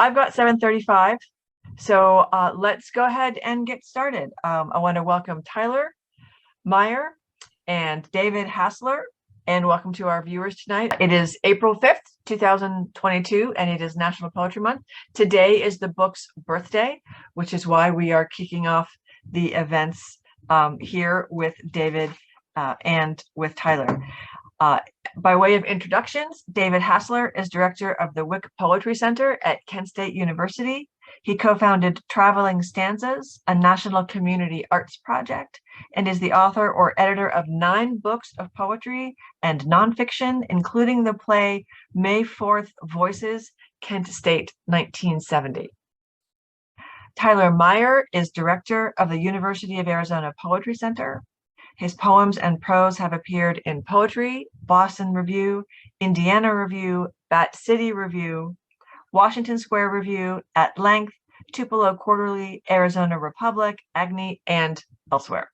I've got 7:35, so let's go ahead and get started. I want to welcome Tyler, Meyer, and David Hassler, and welcome to our viewers tonight. It is April 5th, 2022, and it is National Poetry Month. Today is the book's birthday, which is why we are kicking off the events here with David and with Tyler. By way of introductions, David Hassler is director of the Wick Poetry Center at Kent State University. He co-founded Traveling Stanzas, a national community arts project, and is the author or editor of 9 books of poetry and nonfiction, including the play May 4th Voices, Kent State, 1970. Tyler Meier is director of the University of Arizona Poetry Center. His poems and prose have appeared in Poetry, Boston Review, Indiana Review, Bat City Review, Washington Square Review, At Length, Tupelo Quarterly, Arizona Republic, AGNI, and elsewhere.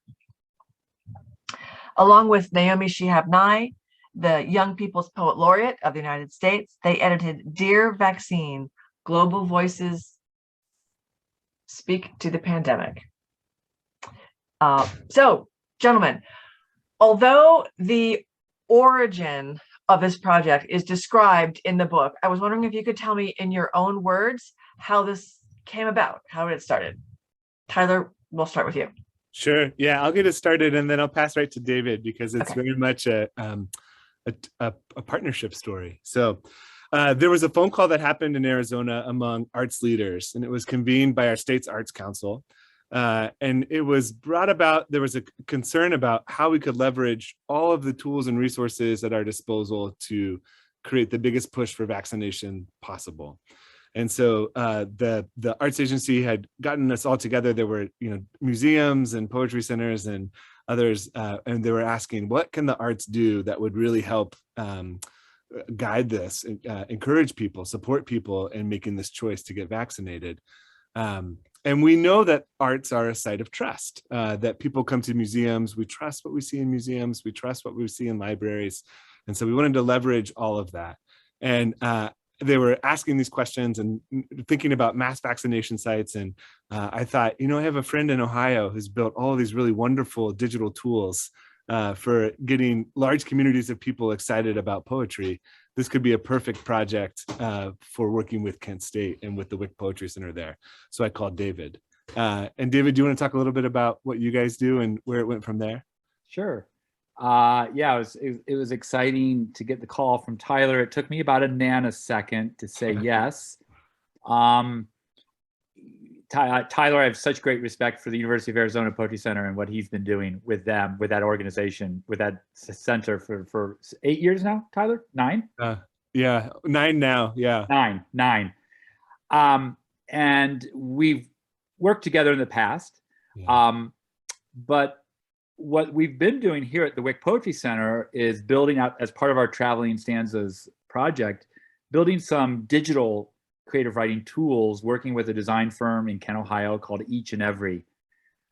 Along with Naomi Shihab Nye, the Young People's Poet Laureate of the United States, they edited Dear Vaccine, Global Voices Speak to the Pandemic. So, gentlemen, although the origin of this project is described in the book, I was wondering if you could tell me in your own words how this came about, how it started. Tyler, we'll start with you. Sure. Yeah, I'll get it started and then I'll pass right to David because it's very much a partnership story. So there was a phone call that happened in Arizona among arts leaders, and it was convened by our state's Arts Council. And it was brought about, there was a concern about how we could leverage all of the tools and resources at our disposal to create the biggest push for vaccination possible. And so the arts agency had gotten us all together. There were, museums and poetry centers and others, and they were asking, what can the arts do that would really help guide this, encourage people, support people in making this choice to get vaccinated? And we know that arts are a site of trust, that people come to museums. We trust what we see in museums. We trust what we see in libraries. And so we wanted to leverage all of that. And they were asking these questions and thinking about mass vaccination sites. And I thought, I have a friend in Ohio who's built all of these really wonderful digital tools for getting large communities of people excited about poetry. This could be a perfect project for working with Kent State and with the Wick Poetry Center there. So I called David. And David, do you want to talk a little bit about what you guys do and where it went from there? Sure. Yeah, it was exciting to get the call from Tyler. It took me about a nanosecond to say yes. Tyler, I have such great respect for the University of Arizona Poetry Center and what he's been doing with them, with that organization, with that center for 8 years now, Tyler? 9? Yeah, 9 now, yeah. 9. And we've worked together in the past. Yeah. But what we've been doing here at the Wick Poetry Center is building out, as part of our Traveling Stanzas project, building some digital creative writing tools, working with a design firm in Kent, Ohio called Each and Every.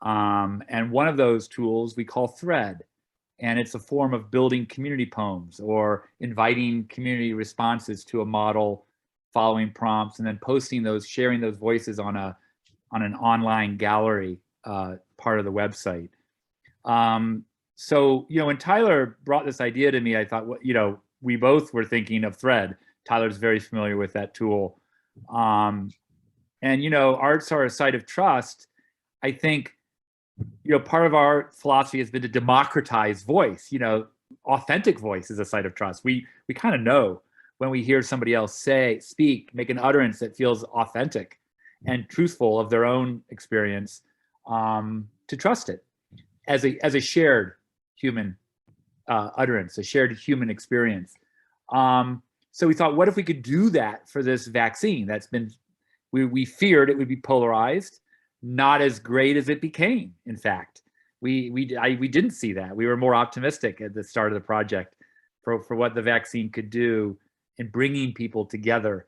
And one of those tools we call Thread. And it's a form of building community poems or inviting community responses to a model, following prompts, and then posting those, sharing those voices on an online gallery part of the website. So, when Tyler brought this idea to me, I thought, we both were thinking of Thread. Tyler's very familiar with that tool. And, arts are a site of trust. I think, part of our philosophy has been to democratize voice. Authentic voice is a site of trust. We kind of know when we hear somebody else speak, make an utterance that feels authentic and truthful of their own experience, to trust it as a shared human utterance, a shared human experience. So we thought, what if we could do that for this vaccine that's been, we feared it would be polarized, not as great as it became, in fact. We didn't see that. We were more optimistic at the start of the project for what the vaccine could do in bringing people together,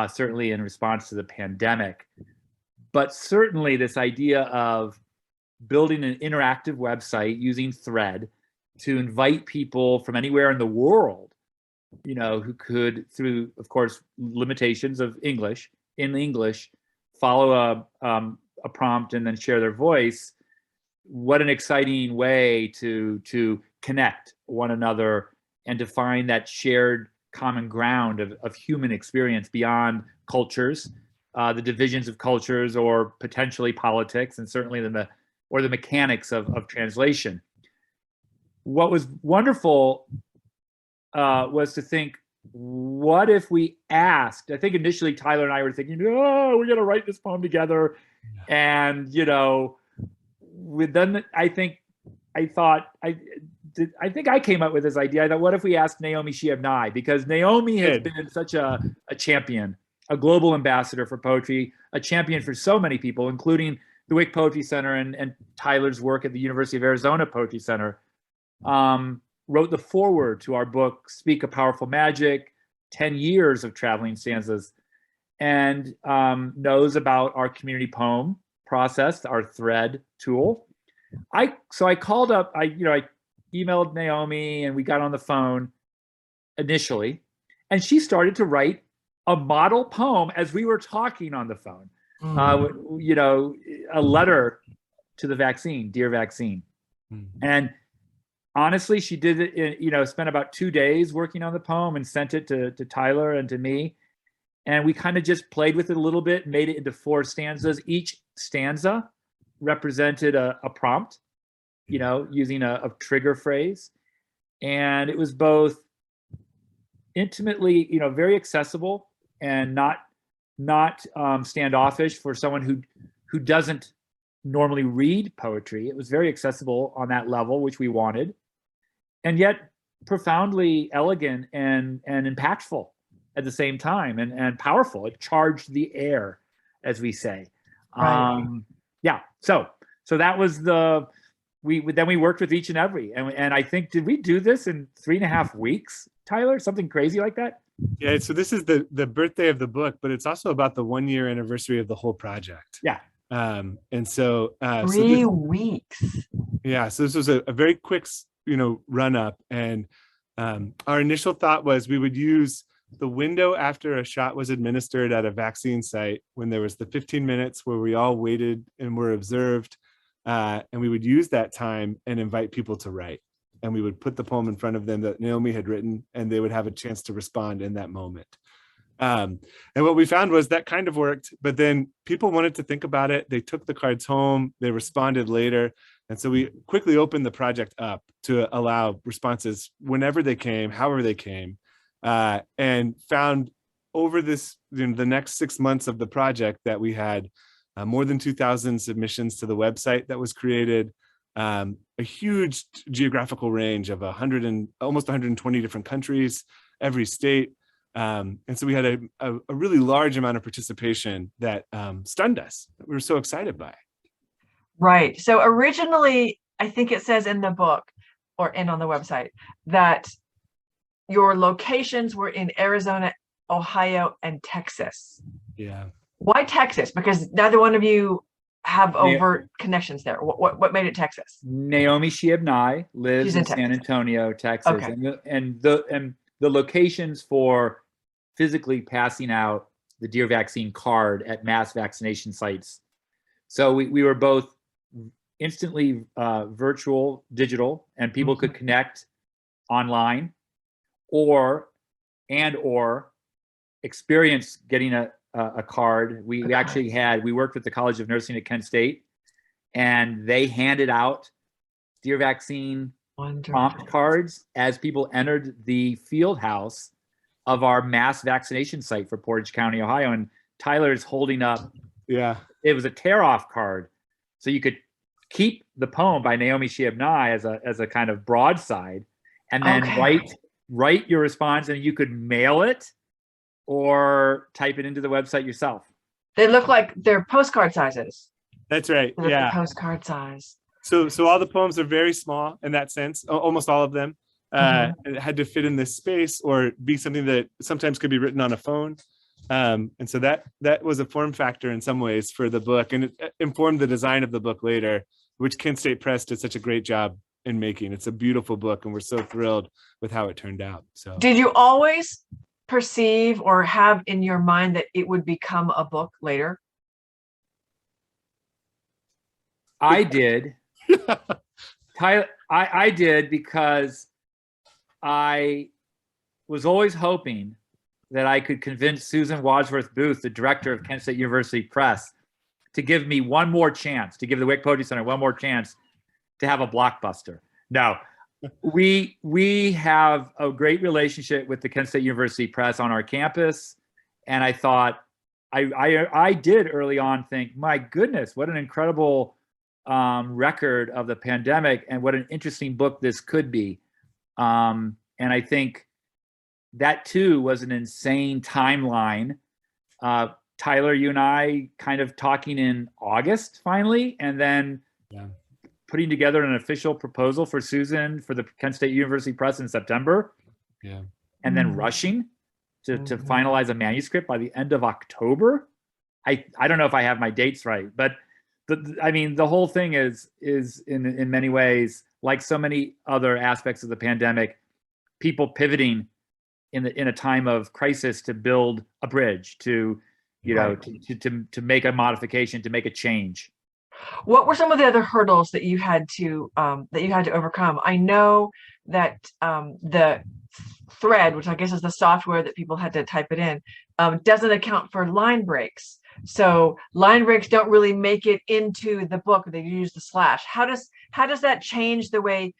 certainly in response to the pandemic. But certainly this idea of building an interactive website using Thread to invite people from anywhere in the world, who could, through, of course, limitations of English, in English, follow a prompt, and then share their voice. What an exciting way to connect one another and to find that shared common ground of human experience beyond cultures, the divisions of cultures, or potentially politics, and certainly the mechanics of translation. What was wonderful was to think, what if we asked? I think initially Tyler and I were thinking, oh, we're going to write this poem together, and then I think I came up with this idea. I thought, what if we asked Naomi Shihab-Nye? Because Naomi has been such a champion, a global ambassador for poetry, a champion for so many people, including the Wick Poetry Center and Tyler's work at the University of Arizona Poetry Center. Wrote the foreword to our book, Speak a Powerful Magic, 10 years of Traveling Stanzas, and knows about our community poem process, our thread tool. So I called up, I emailed Naomi, and we got on the phone initially, and she started to write a model poem as we were talking on the phone. A letter to the vaccine, Dear Vaccine. And honestly, she did it spent about 2 days working on the poem and sent it to Tyler and to me. And we kind of just played with it a little bit, made it into 4 stanzas. Each stanza represented a prompt, using a trigger phrase. And it was both intimately, very accessible and not standoffish for someone who doesn't normally read poetry. It was very accessible on that level, which we wanted, and yet profoundly elegant and impactful at the same time, and powerful. It charged the air, as we say. Right. So that was we worked with each and every, and I think, did we do this in 3.5 weeks, Tyler? Something crazy like that? Yeah, so this is the birthday of the book, but it's also about the 1-year anniversary of the whole project. Yeah. And so 3 weeks. Yeah, so this was a very quick run up, and our initial thought was we would use the window after a shot was administered at a vaccine site, when there was the 15 minutes where we all waited and were observed, and we would use that time and invite people to write. And we would put the poem in front of them that Naomi had written, and they would have a chance to respond in that moment. And what we found was that kind of worked, but then people wanted to think about it. They took the cards home, they responded later. And so we quickly opened the project up to allow responses whenever they came, however they came, and found over this, the next 6 months of the project, that we had more than 2,000 submissions to the website that was created, a huge geographical range of almost 120 different countries, every state. And so we had a really large amount of participation that stunned us. We were so excited by it. Right. So originally, I think it says in the book and on the website that your locations were in Arizona, Ohio, and Texas. Yeah. Why Texas? Because neither one of you have overt connections there. What made it Texas? Naomi Shihab-Nye lives in San Antonio, Texas. Okay. And the locations for physically passing out the Dear Vaccine card at mass vaccination sites. So we were both instantly virtual, digital, and people could connect online or experience getting a card. We worked with the College of Nursing at Kent State, and they handed out Dear Vaccine prompt cards as people entered the field house of our mass vaccination site for Portage County, Ohio. And Tyler's holding up, it was a tear-off card. So you could keep the poem by Naomi Shihab-Nye as a kind of broadside, and then write your response, and you could mail it or type it into the website yourself. They look like they're postcard sizes. That's right. They're postcard size. So all the poems are very small in that sense, almost all of them. It had to fit in this space or be something that sometimes could be written on a phone. And so that was a form factor in some ways for the book, and it informed the design of the book later, which Kent State Press did such a great job in making. It's a beautiful book, and we're so thrilled with how it turned out. So did you always perceive or have in your mind that it would become a book later? I did. Tyler, I did because I was always hoping that I could convince Susan Wadsworth Booth, the director of Kent State University Press, to give me one more chance, to give the Wick Poetry Center one more chance to have a blockbuster. No, we have a great relationship with the Kent State University Press on our campus, and I thought I did early on think, my goodness, what an incredible record of the pandemic, and what an interesting book this could be. And I think that too was an insane timeline. Tyler, you and I kind of talking in August finally, and then putting together an official proposal for Susan for the Kent State University Press in September. Yeah. And then rushing to finalize a manuscript by the end of October. I don't know if I have my dates right, but I mean, the whole thing is in many ways, like so many other aspects of the pandemic, people pivoting in a time of crisis to build a bridge, to to make a modification, to make a change. What were some of the other hurdles that you had to overcome? I know that the thread, which I guess is the software that people had to type it in, doesn't account for line breaks. So line breaks don't really make it into the book. They use the slash. How does that change the way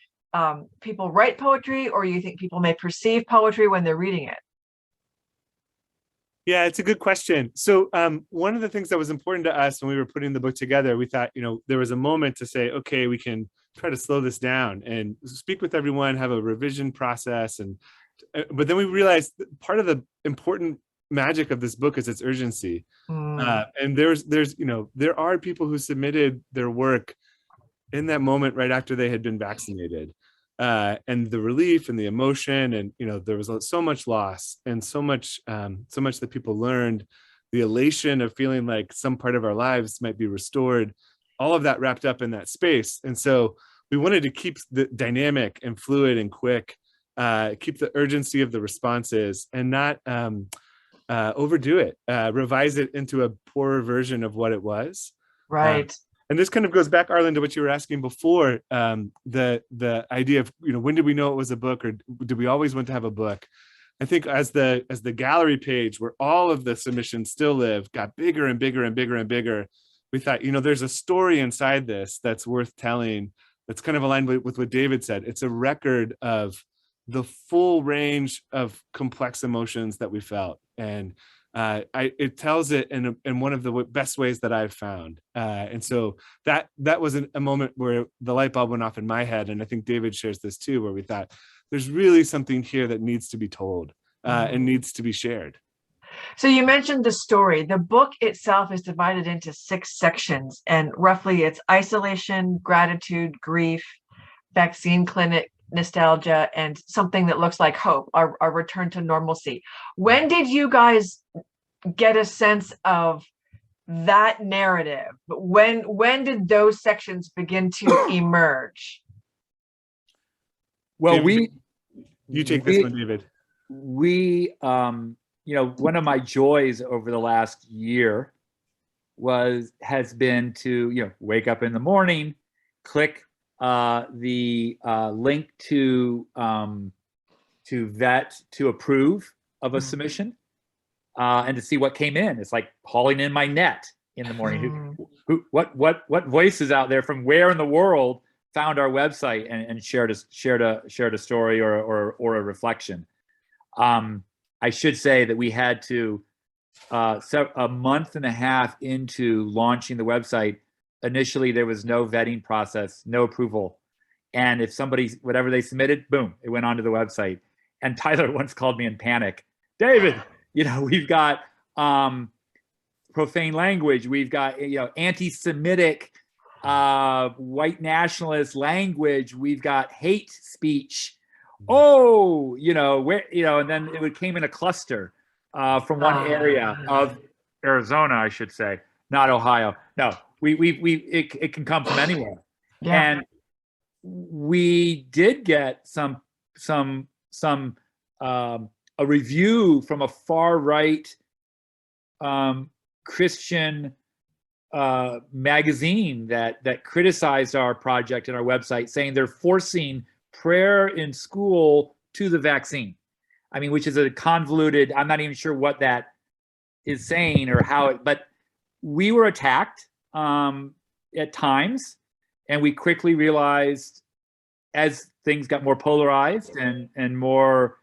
people write poetry, or you think people may perceive poetry when they're reading it? Yeah, it's a good question. So one of the things that was important to us when we were putting the book together, we thought, there was a moment to say, okay, we can try to slow this down and speak with everyone, have a revision process. But then we realized that part of the important magic of this book is its urgency. And there are people who submitted their work in that moment right after they had been vaccinated. And the relief and the emotion, and there was so much loss and so much that people learned, the elation of feeling like some part of our lives might be restored, all of that wrapped up in that space. And so we wanted to keep the dynamic and fluid and quick, keep the urgency of the responses, and not overdo it, revise it into a poorer version of what it was. Right. And this kind of goes back, Arlen, to what you were asking before, the idea of, when did we know it was a book, or did we always want to have a book? I think as the gallery page, where all of the submissions still live, got bigger and bigger and bigger and bigger, we thought, there's a story inside this that's worth telling, that's kind of aligned with what David said. It's a record of the full range of complex emotions that we felt. And it tells it in one of the best ways that I've found. And so that was a moment where the light bulb went off in my head. And I think David shares this too, where we thought there's really something here that needs to be told and needs to be shared. So you mentioned the story. The book itself is divided into 6 sections, and roughly it's isolation, gratitude, grief, vaccine clinic, nostalgia, and something that looks like hope, our return to normalcy. When did you guys get a sense of that narrative? When did those sections begin to emerge? Well, David, you take this one, David. We one of my joys over the last year has been to wake up in the morning, click the link to vet, to approve of a submission, and to see what came in. It's like hauling in my net in the morning. What voices out there from where in the world found our website and shared a story or a reflection. I should say that we had to a month and a half into launching the website. Initially, there was no vetting process, no approval. And if whatever they submitted, boom, it went onto the website. And Tyler once called me in panic. David, we've got profane language. We've got, anti-Semitic, white nationalist language. We've got hate speech. Oh, and then it came in a cluster from one area of Arizona, I should say, not Ohio. No. It can come from anywhere. Yeah. And we did get some a review from a far right Christian magazine that criticized our project and our website, saying they're forcing prayer in school to the vaccine. I mean, which is a convoluted, I'm not even sure what that is saying or how it, but we were attacked at times, and we quickly realized, as things got more polarized and more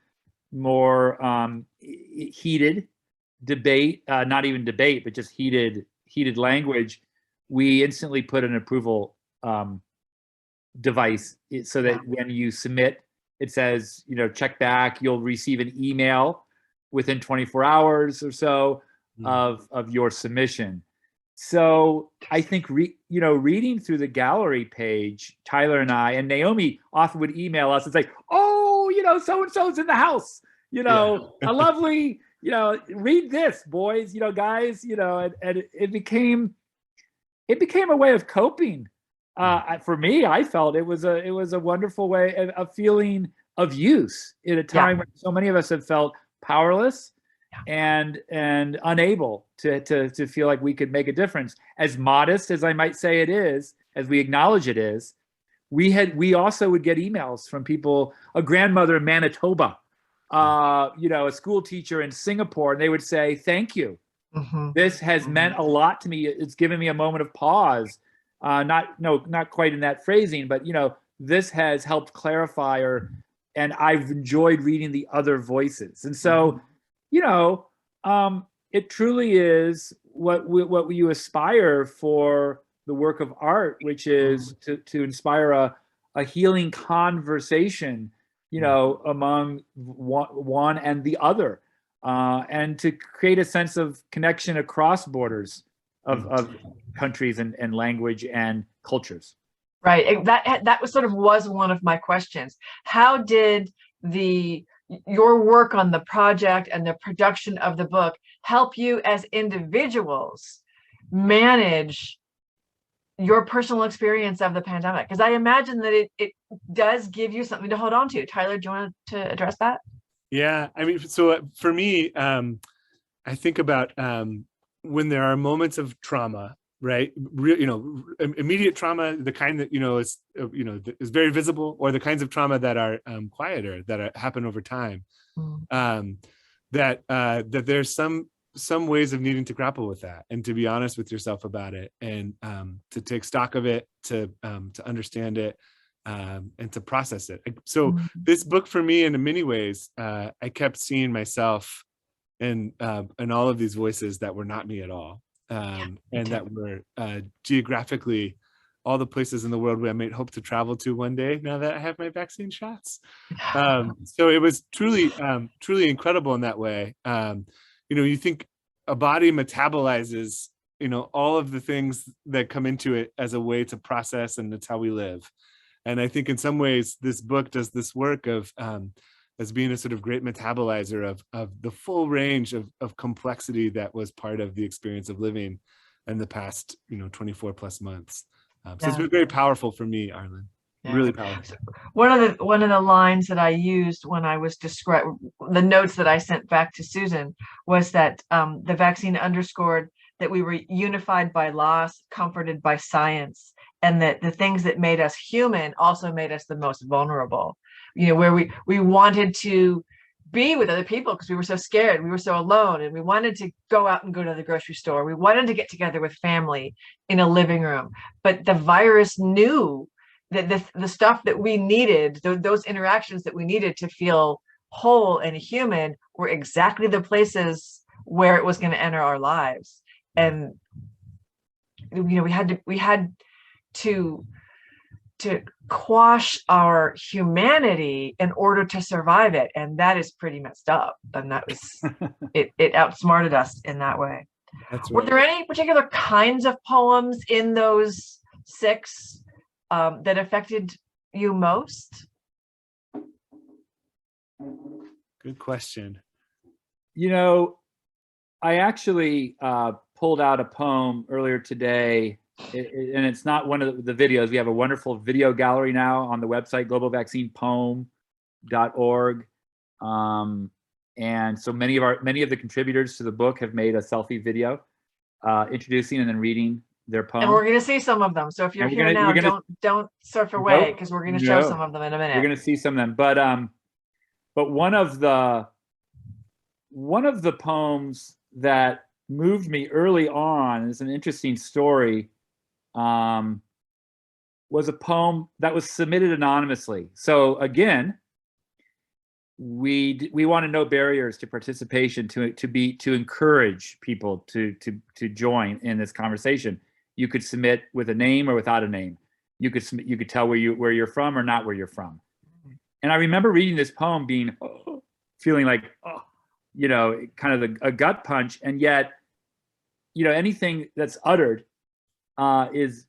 heated debate, not even debate, but just heated language, we instantly put an approval device so that when you submit, it says, check back, you'll receive an email within 24 hours or so of your submission. So I think, reading through the gallery page, Tyler and I, and Naomi often would email us and say, oh, so-and-so's in the house, a lovely, read this, boys, guys, and it became a way of coping. For me, I felt it was a wonderful way of feeling of use in a time when so many of us have felt powerless and unable to feel like we could make a difference. As modest as I might say it is, as we acknowledge it is, we also would get emails from people, a grandmother in Manitoba, a school teacher in Singapore, and they would say, thank you. This has meant a lot to me. It's given me a moment of pause. Not quite in that phrasing, but this has helped clarify, and I've enjoyed reading the other voices. And so, it truly is what you aspire for the work of art, which is to inspire a healing conversation, among one and the other, and to create a sense of connection across borders of countries and language and cultures. Right. That was one of my questions. How did your work on the project and the production of the book help you as individuals manage your personal experience of the pandemic? Because I imagine that it does give you something to hold on to. Tyler, do you want to address that? Yeah, I mean, so for me, I think about when there are moments of trauma, right? Immediate trauma, the kind that is very visible, or the kinds of trauma that are quieter, that happen over time. That there's some ways of needing to grapple with that, and to be honest with yourself about it, and to take stock of it, to understand it, and to process it. So this book, for me, in many ways, I kept seeing myself in all of these voices that were not me at all, and that were geographically all the places in the world where I might hope to travel to one day, now that I have my vaccine shots. So it was truly incredible in that way. You think a body metabolizes, all of the things that come into it as a way to process, and that's how we live. And I think in some ways this book does this work of as being a sort of great metabolizer of the full range of complexity that was part of the experience of living in the past 24 plus months. So it's been very powerful for me, Arlen. Really powerful. One of the lines that I used when I was describing the notes that I sent back to Susan was that the vaccine underscored that we were unified by loss, comforted by science, and that the things that made us human also made us the most vulnerable. Where we wanted to be with other people because we were so scared, we were so alone, and we wanted to go out and go to the grocery store. We wanted to get together with family in a living room, but the virus knew that the stuff that we needed, those interactions that we needed to feel whole and human, were exactly the places where it was going to enter our lives. And we had to quash our humanity in order to survive it, and that is pretty messed up. And that was it outsmarted us in that way. That's right. Were there any particular kinds of poems in those 6 that affected you most? Good question. I actually pulled out a poem earlier today, and it's not one of the videos. We have a wonderful video gallery now on the website, globalvaccinepoem.org. And so many of the contributors to the book have made a selfie video introducing and then reading their poem. And we're going to see some of them. So if you're And here now, don't surf away, because we're going to show some of them in a minute. You're going to see some of them. But one of the poems that moved me early on, is an interesting story, was a poem that was submitted anonymously. So again, we want to know barriers to participation, to encourage people to join in this conversation. You could submit with a name or without a name. You could tell where you're from or not where you're from. And I remember reading this poem, feeling like, kind of a gut punch, and yet, anything that's uttered is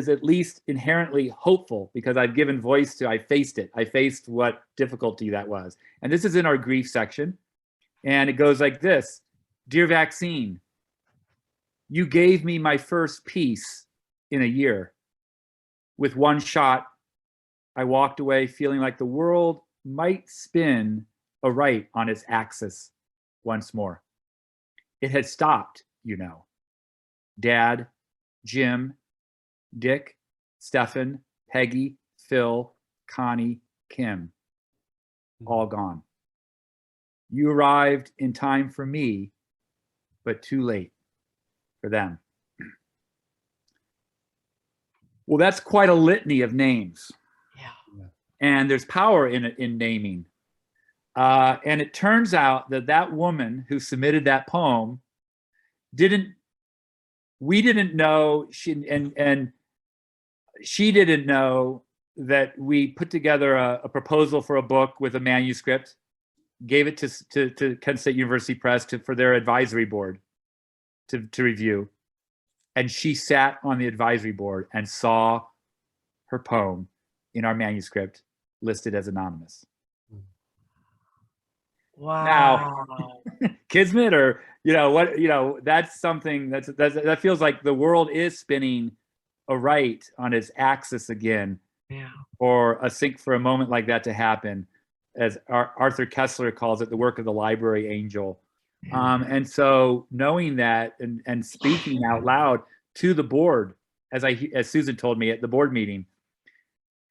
at least inherently hopeful, because I've given voice to, I faced it. I faced what difficulty that was. And this is in our grief section. And it goes like this: Dear vaccine, you gave me my first piece in a year. With one shot, I walked away feeling like the world might spin aright on its axis once more. It had stopped, Dad, Jim, Dick, Stefan, Peggy, Phil, Connie, Kim, all gone. You arrived in time for me, but too late for them. Well, that's quite a litany of names. Yeah. And there's power in naming. And it turns out that woman who submitted that poem we didn't know, she didn't know that we put together a proposal for a book with a manuscript, gave it to Kent State University Press for their advisory board to review. And she sat on the advisory board and saw her poem in our manuscript listed as anonymous. Wow. Now, kismet, or that's something that feels like the world is spinning aright on its axis again. Yeah. Or a sink for a moment like that to happen, as Arthur Kessler calls it, the work of the library angel. And so knowing that and speaking out loud to the board, as Susan told me at the board meeting,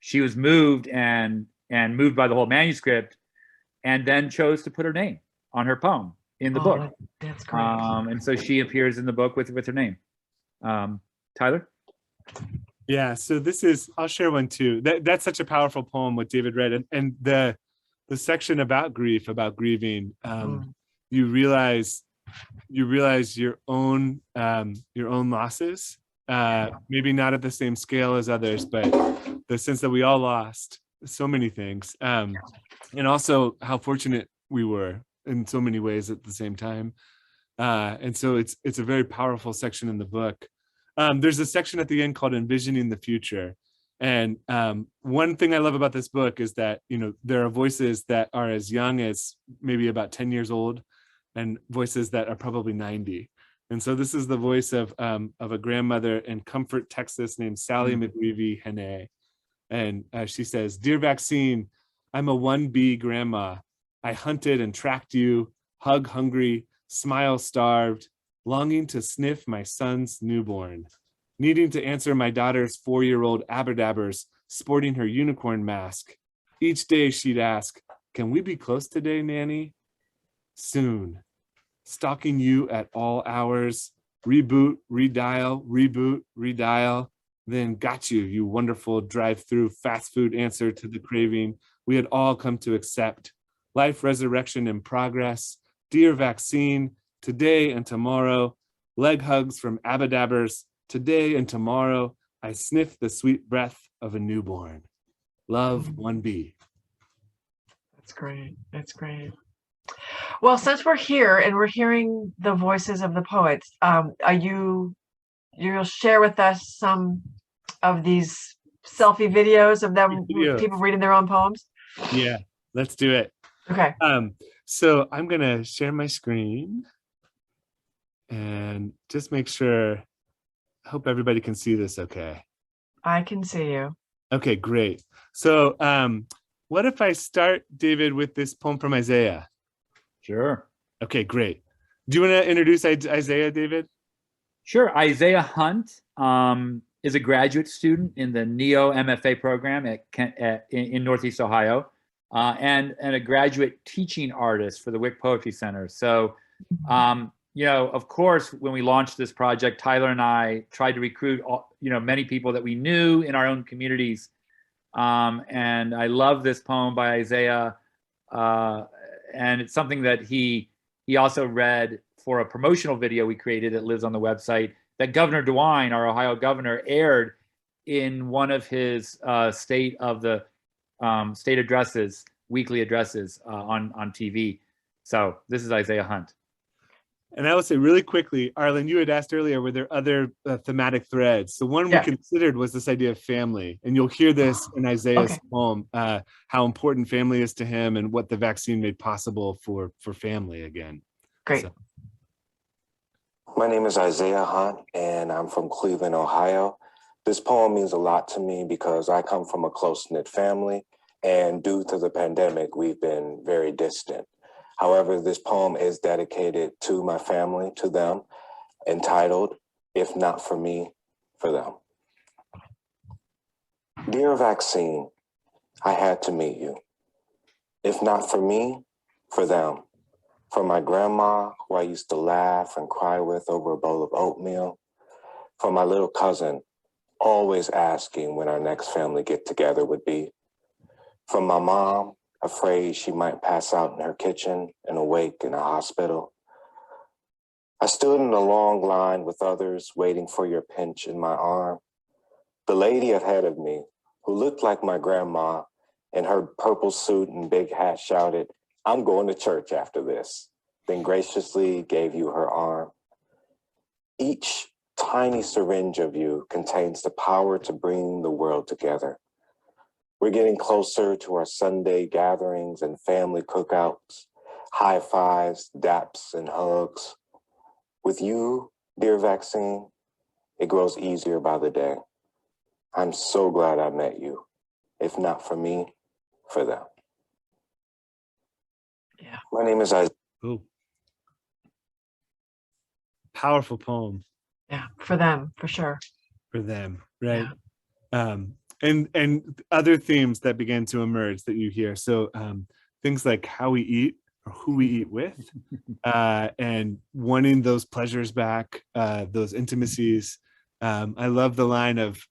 she was moved and moved by the whole manuscript, and then chose to put her name on her poem in the book. That's great. And so she appears in the book with her name. Tyler? Yeah, so I'll share one too. That's such a powerful poem what David read, and the section about grief, about grieving, you realize your own losses, maybe not at the same scale as others, but the sense that we all lost so many things, and also how fortunate we were in so many ways at the same time. And so it's a very powerful section in the book. There's a section at the end called Envisioning the Future. And one thing I love about this book is that, there are voices that are as young as maybe about 10 years old, and voices that are probably 90. And so this is the voice of a grandmother in Comfort, Texas, named Sally McGreevy Hene. And she says, "Dear vaccine, I'm a 1B grandma. I hunted and tracked you, hug hungry, smile starved, longing to sniff my son's newborn, needing to answer my daughter's 4-year-old aberdabbers sporting her unicorn mask. Each day she'd ask, 'Can we be close today, Nanny?' Soon. Stalking you at all hours, reboot, redial, reboot, redial. Then got you, you wonderful drive-through fast food answer to the craving we had all come to accept. Life resurrection in progress. Dear vaccine, today and tomorrow, leg hugs from abedabbers. Today and tomorrow, I sniff the sweet breath of a newborn. Love, 1B." That's great. That's great. Well, since we're here and we're hearing the voices of the poets, you'll share with us some of these selfie videos of them, people reading their own poems? Yeah, let's do it. Okay. So I'm gonna share my screen and just make sure, I hope everybody can see this okay. I can see you. Okay, great. So what if I start, David, with this poem from Isaiah? Sure. Okay, great. Do you want to introduce Isaiah, David? Sure. Isaiah Hunt is a graduate student in the NEO MFA program in Northeast Ohio, and a graduate teaching artist for the Wick Poetry Center. So, of course, when we launched this project, Tyler and I tried to recruit, many people that we knew in our own communities. And I love this poem by Isaiah, and it's something that he also read for a promotional video we created that lives on the website that Governor DeWine, our Ohio governor, aired in one of his state addresses, weekly addresses on TV. So this is Isaiah Hunt. And I will say really quickly, Arlen, you had asked earlier, were there other thematic threads? So one we considered was this idea of family. And you'll hear this in Isaiah's poem, how important family is to him and what the vaccine made possible for family again. Great. So. My name is Isaiah Hunt, and I'm from Cleveland, Ohio. This poem means a lot to me because I come from a close-knit family, and due to the pandemic, we've been very distant. However, this poem is dedicated to my family, to them, entitled, If Not For Me, For Them. Dear vaccine, I had to meet you. If not for me, for them. For my grandma, who I used to laugh and cry with over a bowl of oatmeal. For my little cousin, always asking when our next family get-together would be. For my mom, afraid she might pass out in her kitchen and awake in a hospital. I stood in a long line with others waiting for your pinch in my arm. The lady ahead of me, who looked like my grandma in her purple suit and big hat, shouted, I'm going to church after this, then graciously gave you her arm. Each tiny syringe of you contains the power to bring the world together. We're getting closer to our Sunday gatherings and family cookouts, high fives, daps, and hugs. With you, dear vaccine, it grows easier by the day. I'm so glad I met you. If not for me, for them. Yeah. My name is Isaiah. Ooh. Powerful poem. Yeah, for them, for sure. For them, right? Yeah. And other themes that began to emerge that you hear. So things like how we eat or who we eat with, and wanting those pleasures back, those intimacies. I love the line of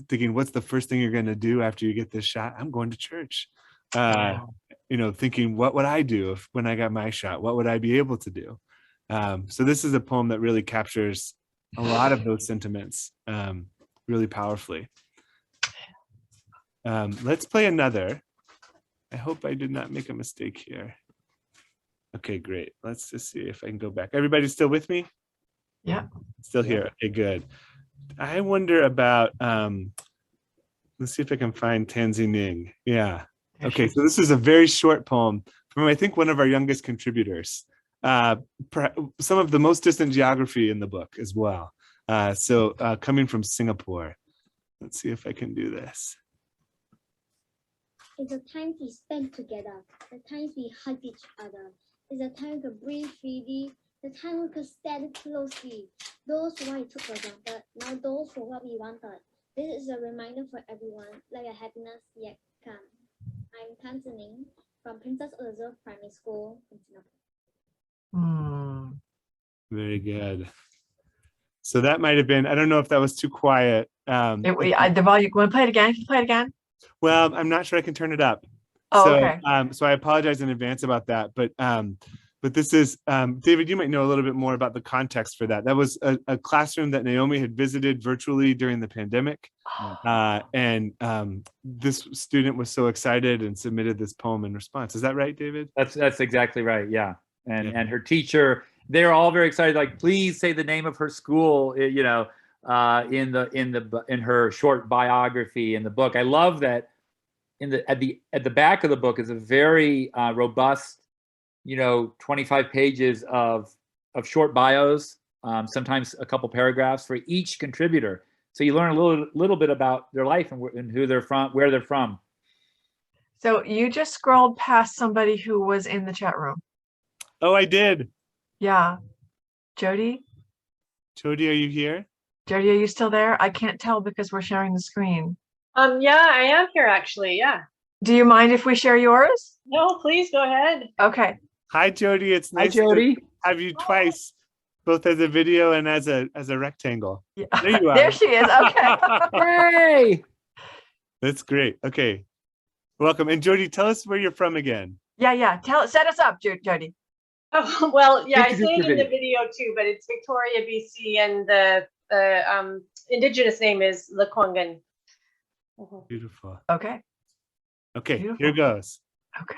thinking, what's the first thing you're going to do after you get this shot? I'm going to church. Thinking, what would I do when I got my shot? What would I be able to do? So this is a poem that really captures a lot of those sentiments really powerfully. Let's play another. I hope I did not make a mistake here. Okay, great. Let's just see if I can go back. Everybody's still with me? Yeah. Still here. Okay, good. I wonder about, let's see if I can find Tansy Ning. Yeah. Okay, so this is a very short poem from, I think, one of our youngest contributors. Some of the most distant geography in the book as well. Coming from Singapore. Let's see if I can do this. It's a time we spend together, the times we hug each other. It's a time to breathe freely, the time we could stand closely. Those who I took for granted, now those for what we wanted. This is a reminder for everyone, like a happiness yet come. I'm Tanzaning from Princess Elizabeth Primary School in Singapore. Very good. So that might have been, I don't know if that was too quiet. The volume, want to play it again? Can you play it again? Well, I'm not sure I can turn it up. Oh, okay. So I apologize in advance about that. But this is, David, you might know a little bit more about the context for that. That was a classroom that Naomi had visited virtually during the pandemic. This student was so excited and submitted this poem in response. Is that right, David? That's exactly right. Yeah. And her teacher, they're all very excited. Like, please say the name of her school, in her short biography in the book. I love that at the back of the book is a very robust, 25 pages of short bios, sometimes a couple paragraphs for each contributor. So you learn a little bit about their life and who they're from, where they're from. So you just scrolled past somebody who was in the chat room. Oh, I did. Yeah. Jody? Jody, are you here? Jody, are you still there? I can't tell because we're sharing the screen. Yeah, I am here actually. Yeah. Do you mind if we share yours? No, please go ahead. Okay. Hi, Jody. It's Hi, nice Jody. to have you twice, both as a video and as a rectangle. Yeah. There you are. There she is. Okay. Hey. That's great. Okay. Welcome. And Jody, tell us where you're from again. Yeah. Set us up, Jody. Oh, well, yeah, I Introduce say it your in the video. video too, but it's Victoria, BC, and the indigenous name is Lekwungen. Beautiful. Okay. Okay, Beautiful. here goes. Okay.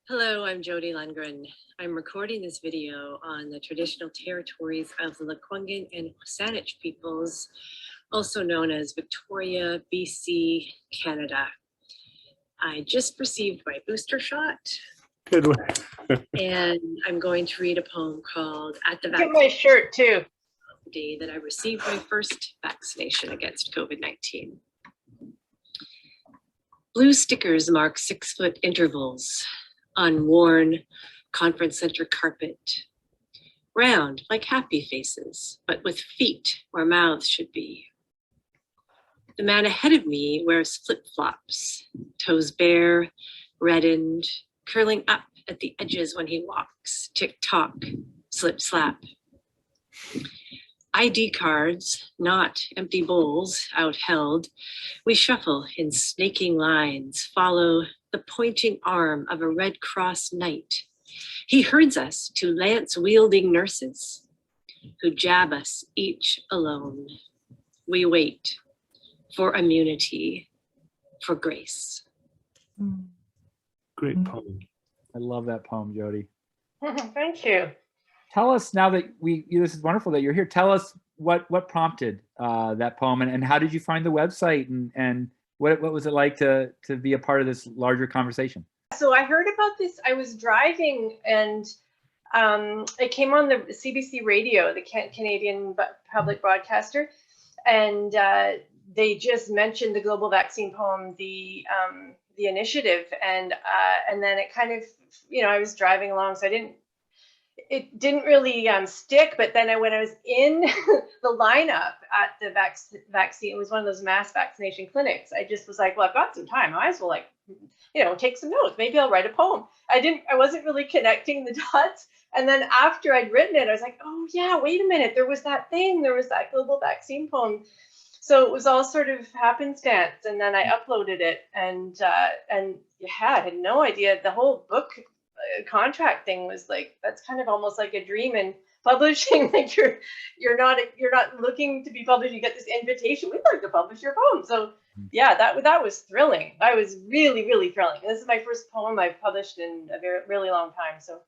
Hello, I'm Jody Lundgren. I'm recording this video on the traditional territories of the Lekwungen and Saanich peoples, also known as Victoria, BC, Canada. I just received my booster shot, Good one. and I'm going to read a poem called At the Look at my shirt too. Day that I received my first vaccination against COVID-19. Blue stickers mark 6-foot intervals on worn conference center carpet. Round like happy faces, but with feet where mouths should be. The man ahead of me wears flip-flops, toes bare, reddened, curling up at the edges when he walks. Tick-tock, slip-slap. ID cards, not empty bowls, out held. We shuffle in snaking lines, follow the pointing arm of a Red Cross knight. He herds us to lance-wielding nurses who jab us each alone. We wait for immunity, for grace. Great poem. I love that poem, Jody. Thank you. Tell us now that this is wonderful that you're here. Tell us what prompted that poem and how did you find the website and what was it like to be a part of this larger conversation? So I heard about this. I was driving and it came on the CBC radio, the Canadian public broadcaster, and they just mentioned the global vaccine poem, the initiative, and then it kind of, I was driving along, so it didn't really stick. But then when I was in the lineup at the vaccine, it was one of those mass vaccination clinics. I just was like, well, I've got some time. I might as well take some notes. Maybe I'll write a poem. I wasn't really connecting the dots. And then after I'd written it, I was like, oh yeah, wait a minute. There was that global vaccine poem. So it was all sort of happenstance. And then I uploaded it and I had no idea. The whole book contract thing was like, that's kind of almost like a dream in publishing. Like you're not looking to be published. You get this invitation. We'd like to publish your poem. So yeah, that was thrilling. That was really, really thrilling. This is my first poem I've published in a really long time. So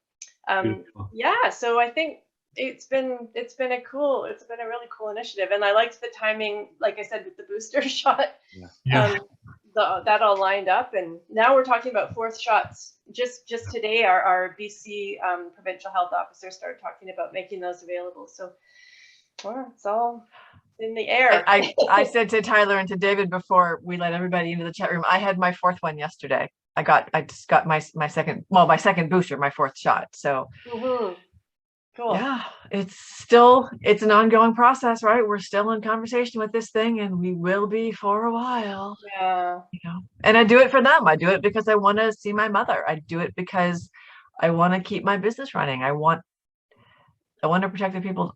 yeah, so I think it's been a really cool initiative, and I liked the timing, like I said, with the booster shot. Yeah. That all lined up, and now we're talking about fourth shots. Just today, our BC provincial health officer started talking about making those available. So it's all in the air. I said to Tyler and to David before we let everybody into the chat room, I had my fourth one yesterday. I just got my second booster, my fourth shot. So cool. Yeah, it's an ongoing process, right? We're still in conversation with this thing, and we will be for a while. Yeah. And I do it for them. I do it because I want to see my mother. I do it because I want to keep my business running. I want to protect the people.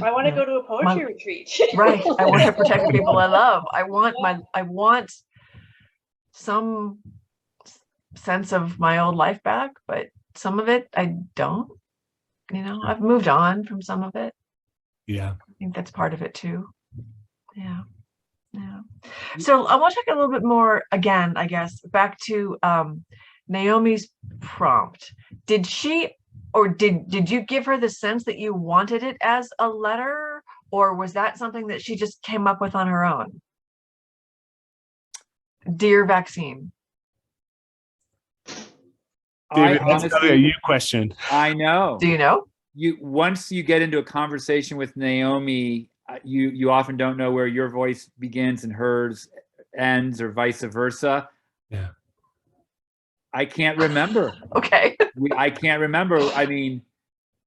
I want to go to a poetry retreat. Right. I want to protect the people I love. I want some sense of my old life back, but some of it I don't. I've moved on from some of it. Yeah. I think that's part of it too. Yeah. So I want to talk a little bit more again, I guess, back to Naomi's prompt. Did she, or did you give her the sense that you wanted it as a letter, or was that something that she just came up with on her own? Dear Vaccine. David, that's probably a you question. I know. Do you know? Once you get into a conversation with Naomi, you often don't know where your voice begins and hers ends, or vice versa. Yeah. I can't remember. Okay. I can't remember. I mean,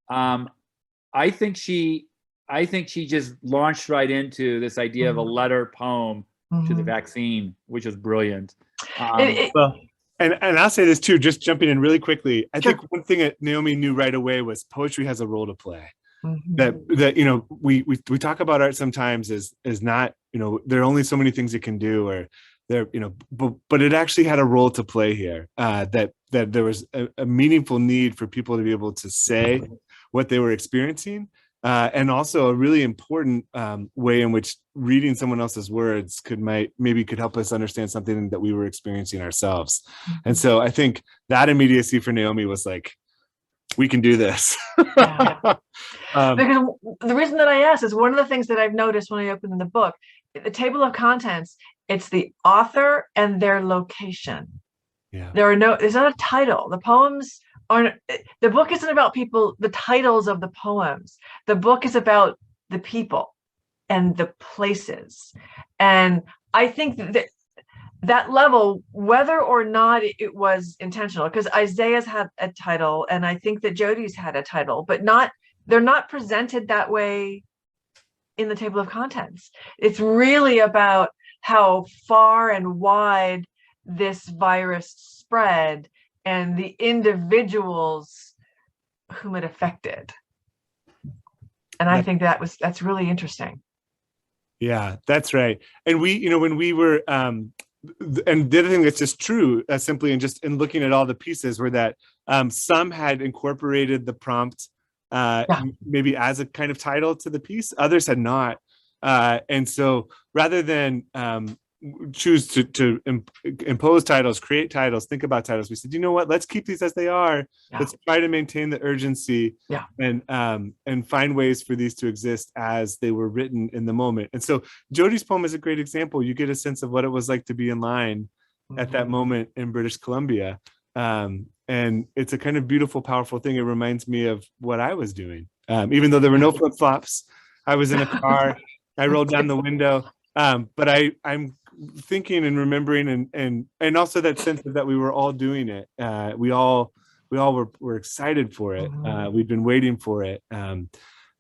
I think she just launched right into this idea of a letter poem to the vaccine, which was brilliant. Well, and I'll say this too, just jumping in really quickly. I Sure. think one thing that Naomi knew right away was poetry has a role to play. That you know, we talk about art sometimes as not, you know, there are only so many things it can do, or there, you know, but it actually had a role to play here. That there was a meaningful need for people to be able to say what they were experiencing, and also a really important way in which reading someone else's words maybe could help us understand something that we were experiencing ourselves. And so I think that immediacy for Naomi was like, we can do this. Because the reason that I asked is one of the things that I've noticed when I opened the book, the table of contents, it's the author and their location. Yeah. There's not a title. The poems aren't, the book isn't about people, the titles of the poems. The book is about the people and the places. And I think that level, whether or not it was intentional, because Isaiah's had a title, and I think that Jody's had a title, but they're not presented that way in the table of contents. It's really about how far and wide this virus spread and the individuals whom it affected. And I think that's really interesting. Yeah, that's right. And we, you know, when we were, and the other thing that's just true, simply in looking at all the pieces, were that some had incorporated the prompt maybe as a kind of title to the piece, others had not. And so rather than choose to impose titles, create titles, think about titles, we said, you know what, let's keep these as they are. Let's try to maintain the urgency and find ways for these to exist as they were written in the moment. And so Jody's poem is a great example. You get a sense of what it was like to be in line at that moment in British Columbia. And it's a kind of beautiful, powerful thing. It reminds me of what I was doing. Even though there were no flip-flops, I was in a car, I rolled down the window. But I'm thinking and remembering and also that sense that we were all doing it. We all were excited for it. We'd been waiting for it. And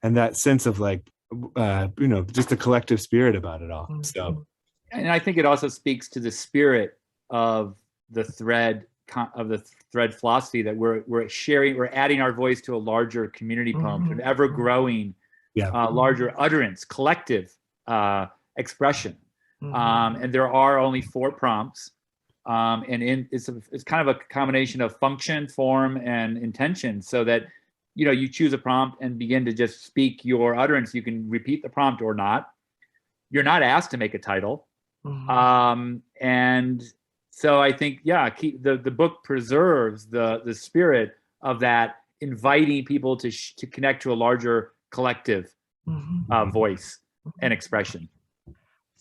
that sense of like, you know, just a collective spirit about it all. So, and I think it also speaks to the spirit of the thread philosophy that we're sharing, we're adding our voice to a larger community poem, to an ever growing, larger utterance, collective expression. And there are only 4 prompts. And it's kind of a combination of function, form, and intention, so that, you know, you choose a prompt and begin to just speak your utterance. You can repeat the prompt or not. You're not asked to make a title. And so I think, the book preserves the spirit of that, inviting people to connect to a larger collective voice and expression.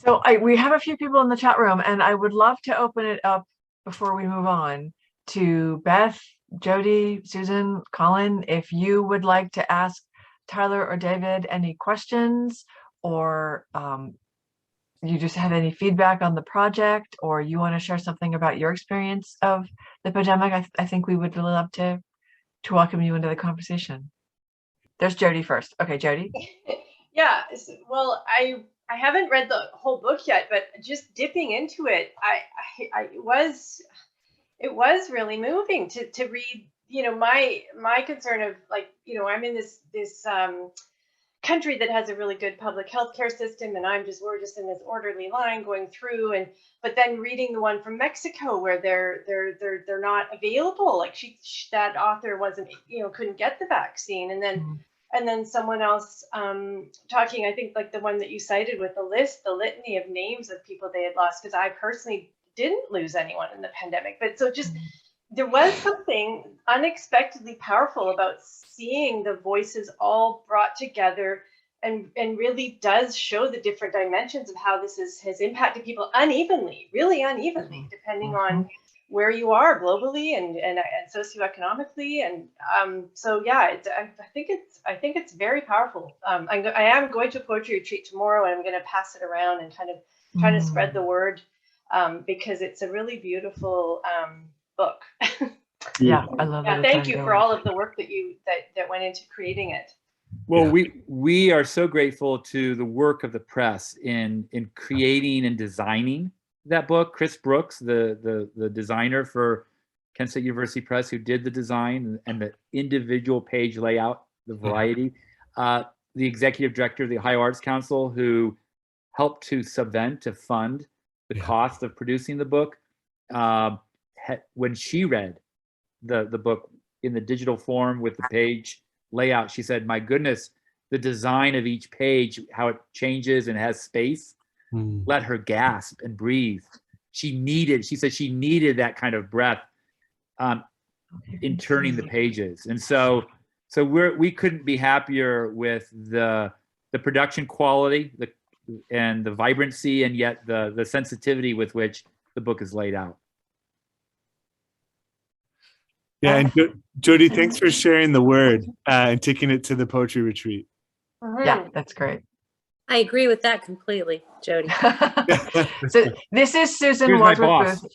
So we have a few people in the chat room, and I would love to open it up before we move on to Beth, Jody, Susan, Colin, if you would like to ask Tyler or David any questions, or you just have any feedback on the project, or you want to share something about your experience of the pandemic, I think we would really love to welcome you into the conversation. There's Jody first. Okay, Jody. Yeah, well, I haven't read the whole book yet, but just dipping into it, it was really moving to read. You know, my concern of, like, you know, I'm in this country that has a really good public healthcare system, and we're just in this orderly line going through, but then reading the one from Mexico where they're not available, like that author wasn't, you know, couldn't get the vaccine, and then someone else talking, I think, like the one that you cited with the litany of names of people they had lost, because I personally didn't lose anyone in the pandemic, but so just there was something unexpectedly powerful about seeing the voices all brought together, and really does show the different dimensions of how this has impacted people unevenly, really unevenly, depending on where you are globally and socioeconomically, and so yeah, I think it's very powerful. I am going to a poetry retreat tomorrow, and I'm going to pass it around and kind of try to spread the word, because it's a really beautiful book. Yeah, I love that. Yeah, it's thank you for ongoing. all of the work that that went into creating it. Well, Yeah. we are so grateful to the work of the press in creating and designing that book. Chris Brooks, the designer for Kent State University Press, who did the design and the individual page layout, the variety. The executive director of the Ohio Arts Council, who helped to subvent, to fund the cost of producing the book. When she read the book in the digital form with the page layout, she said, my goodness, the design of each page, how it changes and has space, let her gasp and breathe. She said she needed that kind of breath in turning the pages. And so we couldn't be happier with the production quality and the vibrancy, and yet the sensitivity with which the book is laid out. Yeah, and Jody, thanks for sharing the word and taking it to the poetry retreat. Yeah, that's great. I agree with that completely, Jody. So this is Susan Here's my Wadsworth boss. Booth.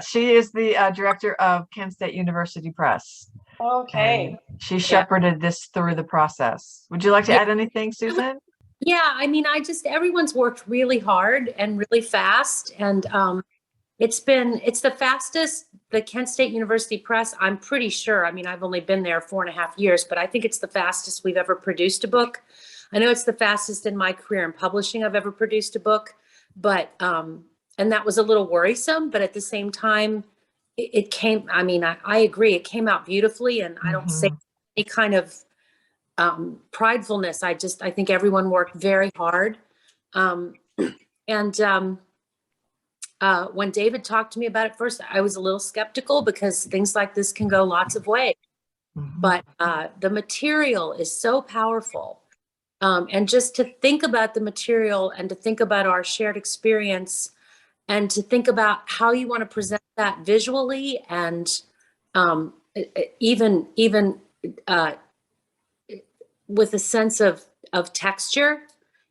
She is the director of Kent State University Press. Okay. And she shepherded this through the process. Would you like to add anything, Susan? Yeah, I mean, everyone's worked really hard and really fast, and it's the fastest the Kent State University Press, I'm pretty sure. I mean, I've only been there 4.5 years, but I think it's the fastest we've ever produced a book. I know it's the fastest in my career in publishing I've ever produced a book, but and that was a little worrisome, but at the same time, it came, I mean, I agree, it came out beautifully, and I don't say any kind of pridefulness. I think everyone worked very hard. When David talked to me about it first, I was a little skeptical because things like this can go lots of ways. But the material is so powerful. And just to think about the material and to think about our shared experience and to think about how you want to present that visually and even with a sense of texture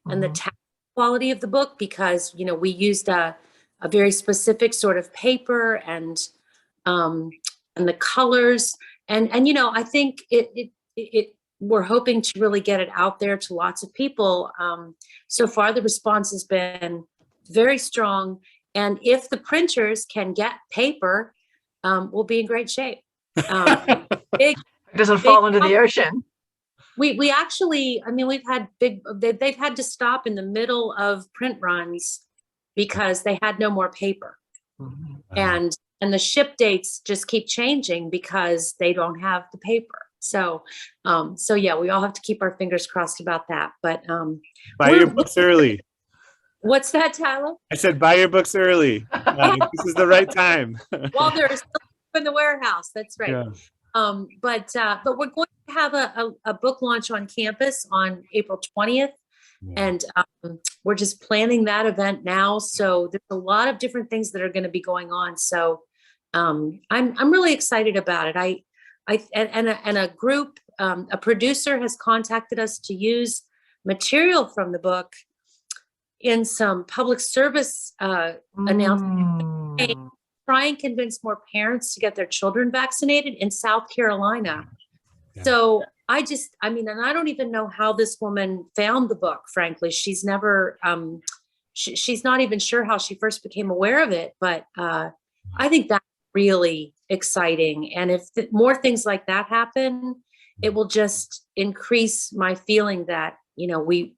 and the quality of the book, because, you know, we used a very specific sort of paper and the colors and, you know, I think we're hoping to really get it out there to lots of people. So far, the response has been very strong. And if the printers can get paper, we'll be in great shape. It doesn't fall into the ocean. We actually, I mean, they've had to stop in the middle of print runs because they had no more paper. And the ship dates just keep changing because they don't have the paper. So yeah, we all have to keep our fingers crossed about that. But buy your books early. What's that, Tyler? I said buy your books early. This is the right time. Well, they're still in the warehouse. That's right. Yeah. But we're going to have a book launch on campus on April 20th. And we're just planning that event now. So there's a lot of different things that are going to be going on. So I'm really excited about it. A group, a producer has contacted us to use material from the book in some public service announcements. Try and convince more parents to get their children vaccinated in South Carolina. Yeah. So I mean, and I don't even know how this woman found the book, frankly. She's never, she's not even sure how she first became aware of it, but I think that's really exciting. And if more things like that happen, it will just increase my feeling that, you know, we've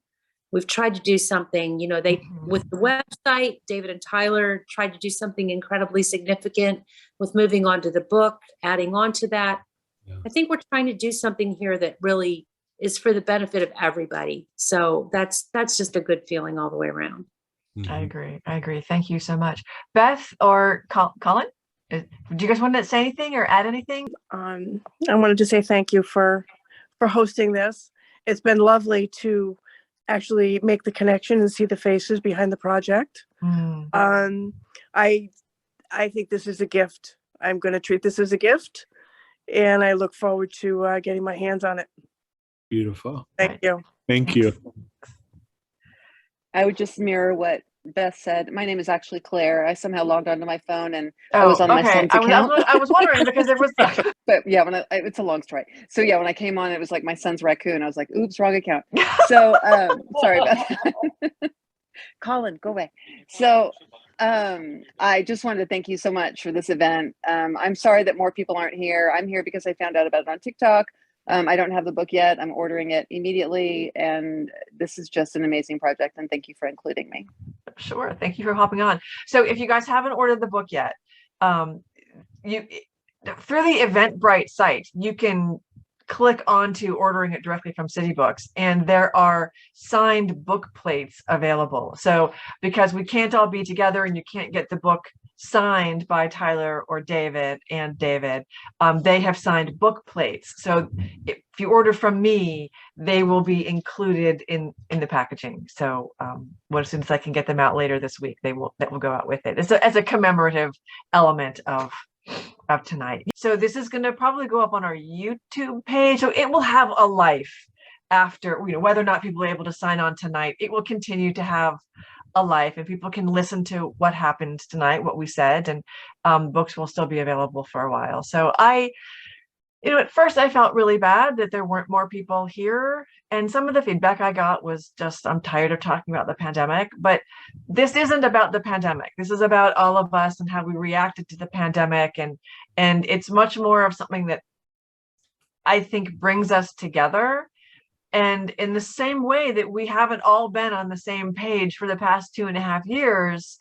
tried to do something, you know, with the website, David and Tyler tried to do something incredibly significant with moving on to the book, adding on to that. Yeah. I think we're trying to do something here that really is for the benefit of everybody. So that's just a good feeling all the way around. I agree. Thank you so much. Beth or Colin, do you guys want to say anything or add anything? I wanted to say thank you for hosting this. It's been lovely to actually make the connection and see the faces behind the project. I think this is a gift. I'm going to treat this as a gift, and I look forward to getting my hands on it. Beautiful. Thank you. Thank you. I would just mirror what Beth said, my name is actually Claire. I somehow logged onto my phone and I was on my okay. son's I account. was wondering because there was. But yeah, it's a long story. So yeah, when I came on, it was like my son's raccoon. I was like, oops, wrong account. So sorry about that. Colin, go away. So I just wanted to thank you so much for this event. I'm sorry that more people aren't here. I'm here because I found out about it on TikTok. I don't have the book yet. I'm ordering it immediately. And this is just an amazing project. And thank you for including me. Sure. Thank you for hopping on. So if you guys haven't ordered the book yet, you through the Eventbrite site, you can click onto ordering it directly from City Books, and there are signed book plates available. So because we can't all be together and you can't get the book signed by Tyler or David, they have signed book plates. So if you order from me, they will be included in the packaging. So as soon as I can get them out later this week, that will go out with it. It's as a commemorative element of tonight. So this is going to probably go up on our YouTube page. So it will have a life after, whether or not people are able to sign on tonight, it will continue to have a life and people can listen to what happened tonight, what we said, and books will still be available for a while. So at first I felt really bad that there weren't more people here. And some of the feedback I got was just, I'm tired of talking about the pandemic, but this isn't about the pandemic. This is about all of us and how we reacted to the pandemic. And it's much more of something that I think brings us together. And in the same way that we haven't all been on the same page for the past 2.5 years,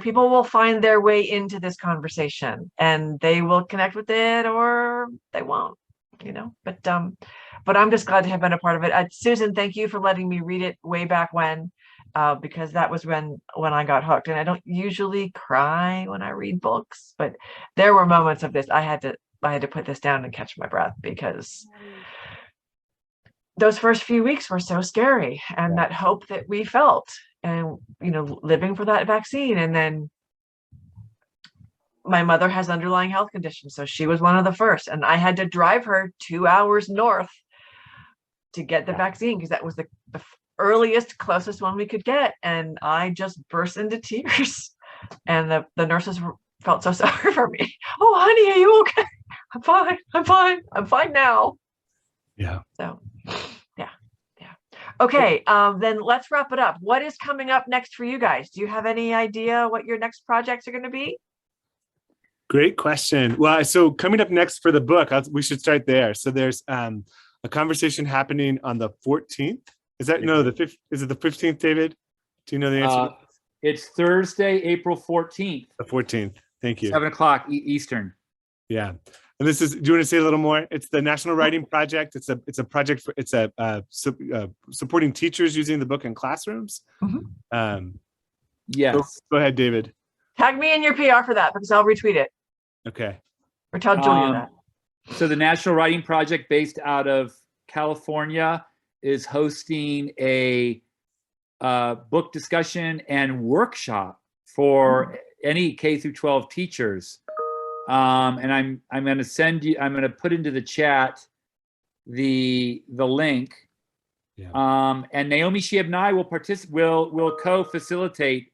people will find their way into this conversation and they will connect with it or they won't, but I'm just glad to have been a part of it. Susan, thank you for letting me read it way back when, because that was when I got hooked. And I don't usually cry when I read books, but there were moments of this. I had to put this down and catch my breath because those first few weeks were so scary, and that hope that we felt, and living for that vaccine. And then my mother has underlying health conditions, so she was one of the first, and I had to drive her 2 hours north to get the vaccine because that was the earliest, closest one we could get. And I just burst into tears, and the nurses felt so sorry for me. Oh, honey, are you okay? I'm fine now. Yeah. So okay, then let's wrap it up. What is coming up next for you guys? Do you have any idea what your next projects are going to be? Great question. Well, so coming up next for the book, we should start there. So there's a conversation happening on the 14th. Is that the 5th? Is it the 15th, David? Do you know the answer? It's Thursday, April 14th. The 14th. Thank you. 7 o'clock Eastern. Yeah. And this is, do you want to say a little more? It's the National Writing Project. It's a project for, supporting teachers using the book in classrooms. Mm-hmm. Yes. Go ahead, David. Tag me in your PR for that because I'll retweet it. Okay. Or tell Julia that. So the National Writing Project, based out of California, is hosting a book discussion and workshop for any K through 12 teachers. And I'm going to put into the chat the link. Yeah. And Naomi Shiab and I will co-facilitate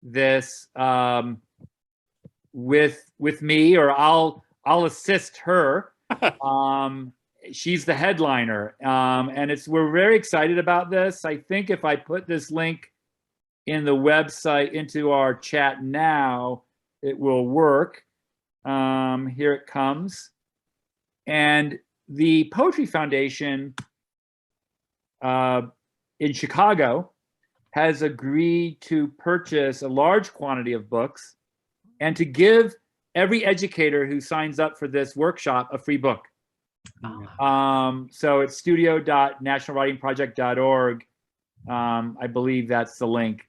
this with me, or I'll assist her. She's the headliner, and we're very excited about this. I think if I put this link in the website into our chat now, it will work. Here it comes. And the Poetry Foundation in Chicago has agreed to purchase a large quantity of books and to give every educator who signs up for this workshop a free book. So it's studio.nationalwritingproject.org. I believe that's the link.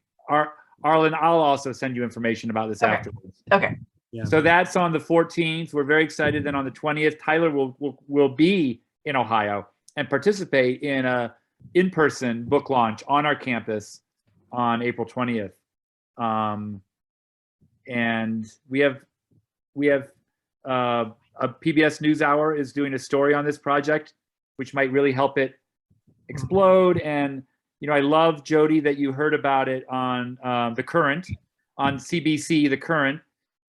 Arlen, I'll also send you information about this afterwards. Okay. Yeah. So that's on the 14th. We're very excited. Then on the 20th, Tyler will be in Ohio and participate in a in-person book launch on our campus on April 20th. And we have a PBS NewsHour is doing a story on this project, which might really help it explode. And You know, I love, Jody, that you heard about it on The Current, on CBC, The Current.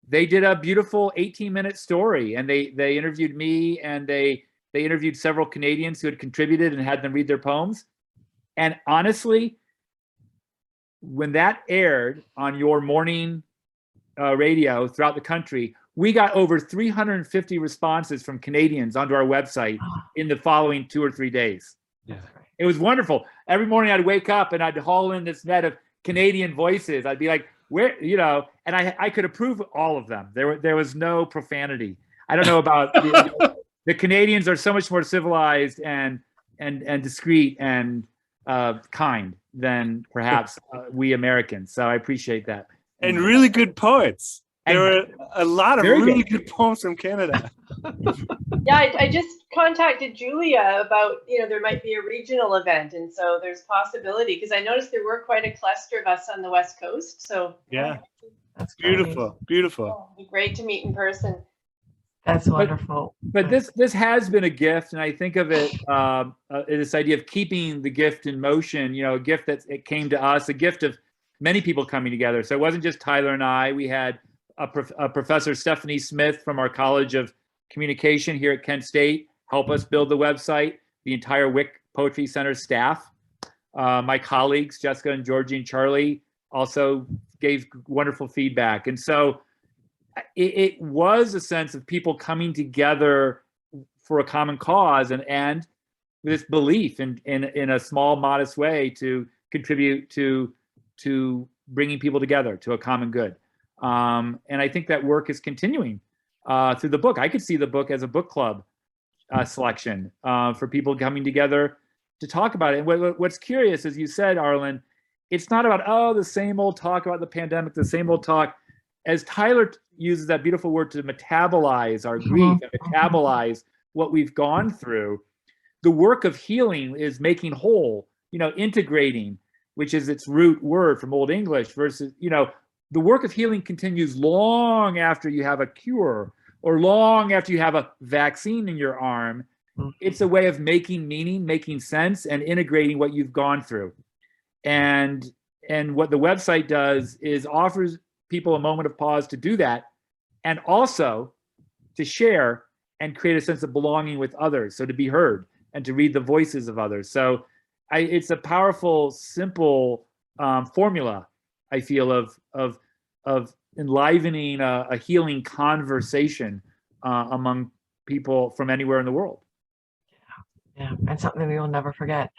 They did a beautiful 18-minute story, and they interviewed me, and they interviewed several Canadians who had contributed and had them read their poems. And honestly, when that aired on your morning radio throughout the country, we got over 350 responses from Canadians onto our website in the following 2 or 3 days. Yeah. It was wonderful. Every morning I'd wake up and I'd haul in this net of Canadian voices. I'd be like, where, you know, and I could approve all of them. There was no profanity. I don't know about the Canadians are so much more civilized and discreet and kind than perhaps we Americans. So I appreciate that. And really good poets. There were a lot of really good good poems from Canada. Yeah, I just contacted Julia about, you know, there might be a regional event, and so there's possibility, because I noticed there were quite a cluster of us on the West Coast. So Yeah, That's great. beautiful. it'd be great to meet in person. That's wonderful. But this has been a gift, and I think of it this idea of keeping the gift in motion. You know, a gift that it came to us, a gift of many people coming together. So it wasn't just Tyler and I. We had a Professor Stephanie Smith from our College of Communication here at Kent State help us build the website. The entire Wick Poetry Center staff, my colleagues Jessica and Georgie and Charlie, also gave wonderful feedback. And so it was a sense of people coming together for a common cause and this belief in a small, modest way to contribute to bringing people together to a common good. And I think that work is continuing through the book. I could see the book as a book club selection for people coming together to talk about it. And what's curious, as you said, Arlen, it's not about, the same old talk about the pandemic, the same old talk. As Tyler uses that beautiful word to metabolize our grief and metabolize what we've gone through, the work of healing is making whole, you know, integrating, which is its root word from Old English, versus, you know, the work of healing continues long after you have a cure or long after you have a vaccine in your arm. It's a way of making meaning, making sense, and integrating what you've gone through. And what the website does is offers people a moment of pause to do that, and also to share and create a sense of belonging with others. So to be heard and to read the voices of others. So it's a powerful, simple formula, I feel, of enlivening a healing conversation among people from anywhere in the world. Yeah, and something we will never forget.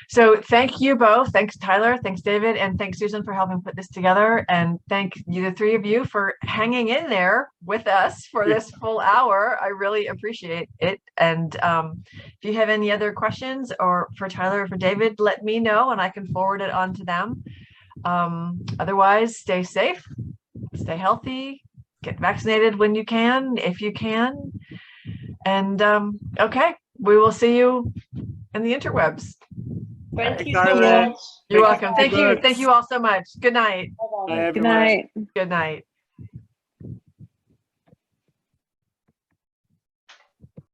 So thank you both. Thanks, Tyler. Thanks, David. And thanks, Susan, for helping put this together. And thank you, the three of you, for hanging in there with us for this full hour. I really appreciate it. And if you have any other questions or for Tyler or for David, let me know and I can forward it on to them. Otherwise, stay safe, stay healthy, get vaccinated when you can, if you can. And okay, we will see you in the interwebs. Thank you Thanks, so Arlen. much. You're welcome. Thank you. Books. Thank you all so much. Good night. Bye-bye. Bye, Good everyone. night. Good night.